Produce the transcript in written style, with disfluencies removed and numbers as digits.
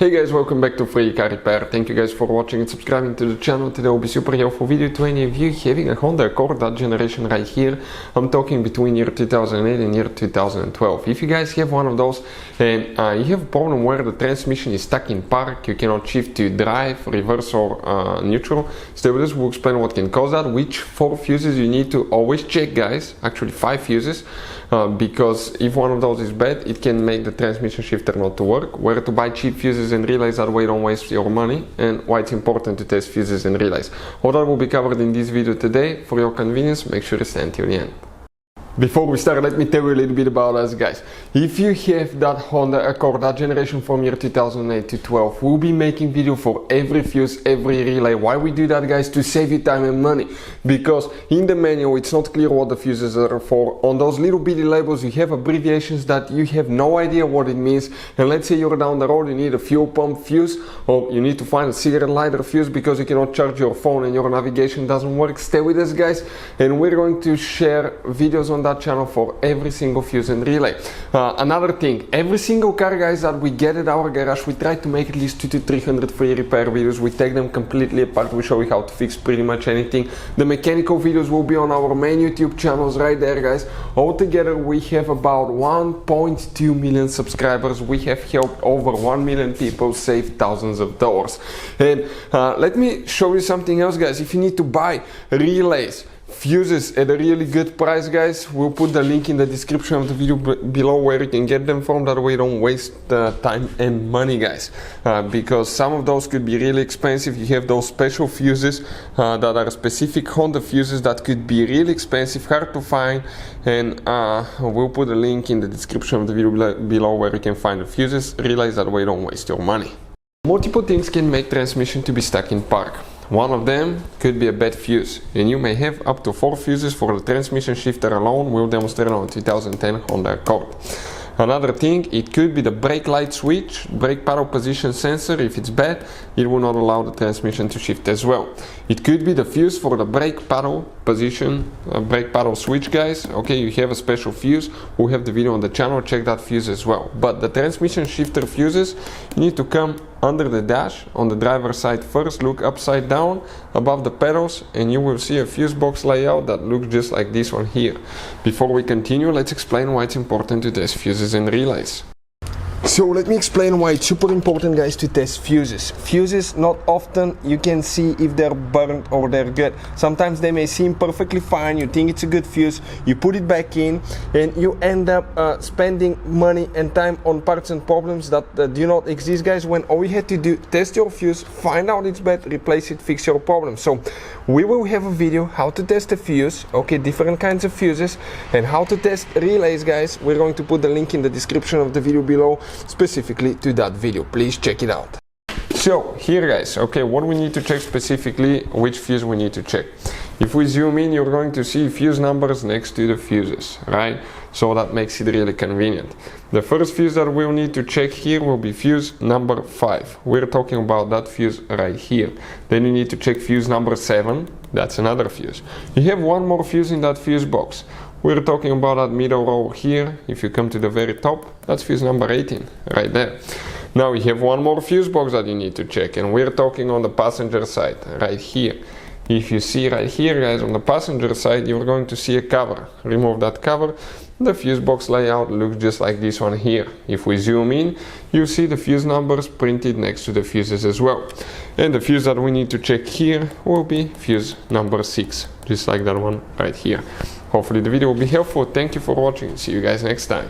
Hey guys, welcome back to Free Car Repair. Thank you guys for watching and subscribing to the channel. Today will be super helpful video to any of you having a Honda Accord, that generation right here. I'm talking between year 2008 and year 2012. If you guys have one of those and you have a problem where the transmission is stuck in park, you cannot shift to drive, reverse or neutral, stay with us, we'll explain what can cause that, which 4 fuses you need to always check guys, actually 5 fuses, because if one of those is bad, it can make the transmission shifter not to work, where to buy cheap fuses and relays, that way don't waste your money, and why it's important to test fuses and relays. All that will be covered in this video today. For your convenience, make sure to stay until the end. Before we start, let me tell you a little bit about us guys. If you have that Honda Accord, that generation from year 2008 to 12, we'll be making video for every fuse, every relay. Why we do that guys? To save you time and money. Because in the manual it's not clear what the fuses are for. On those little bitty labels you have abbreviations that you have no idea what it means. And let's say you're down the road, you need a fuel pump fuse, or you need to find a cigarette lighter fuse because you cannot charge your phone and your navigation doesn't work. Stay with us guys, and we're going to share videos on that channel for every single fuse and relay. Another thing, every single car guys that we get at our garage, we try to make at least 200 to 300 free repair videos. We take them completely apart, we show you how to fix pretty much anything. The mechanical videos will be on our main YouTube channels right there guys. Altogether we have about 1.2 million subscribers. We have helped over 1 million people save thousands of dollars. And let me show you something else guys. If you need to buy relays, fuses at a really good price guys, we'll put the link in the description of the video below where you can get them from. That way you don't waste time and money guys, because some of those could be really expensive. You have those special fuses that are specific Honda fuses that could be really expensive, hard to find, and we'll put a link in the description of the video below where you can find the fuses. Realize that way you don't waste your money. Multiple things can make transmission to be stuck in park. One of them could be a bad fuse, and you may have up to 4 fuses for the transmission shifter alone. We'll demonstrate on 2010 Honda Accord. Another thing, it could be the brake light switch, brake paddle position sensor. If it's bad, it will not allow the transmission to shift as well. It could be the fuse for the brake paddle position, brake paddle switch guys. Okay, you have a special fuse, we'll have the video on the channel, check that fuse as well. But the transmission shifter fuses, you need to come under the dash on the driver's side first, look upside down above the pedals, and you will see a fuse box layout that looks just like this one here. Before we continue, let's explain why it's important to test fuses and relays. So let me explain why it's super important guys to test fuses. Fuses, not often you can see if they're burnt or they're good. Sometimes they may seem perfectly fine, you think it's a good fuse, you put it back in, and you end up spending money and time on parts and problems that do not exist guys, when all you had to do, test your fuse, find out it's bad, replace it, fix your problem. So we will have a video how to test a fuse, okay, different kinds of fuses, and how to test relays guys. We're going to put the link in the description of the video below specifically to that video. Please check it out. So here guys, okay, what we need to check specifically, which fuse we need to check. If we zoom in, you're going to see fuse numbers next to the fuses, right? So that makes it really convenient. The first fuse that we'll need to check here will be fuse number 5. We're talking about that fuse right here. Then you need to check fuse number 7. That's another fuse. You have one more fuse in that fuse box. We're talking about that middle row here. If you come to the very top, that's fuse number 18 right there. Now you have one more fuse box that you need to check, and we're talking on the passenger side right here. If you see right here guys, on the passenger side, you're going to see a cover. Remove that cover. The fuse box layout looks just like this one here. If we zoom in, you see the fuse numbers printed next to the fuses as well. And the fuse that we need to check here will be fuse number 6, just like that one right here. Hopefully the video will be helpful. Thank you for watching. See you guys next time.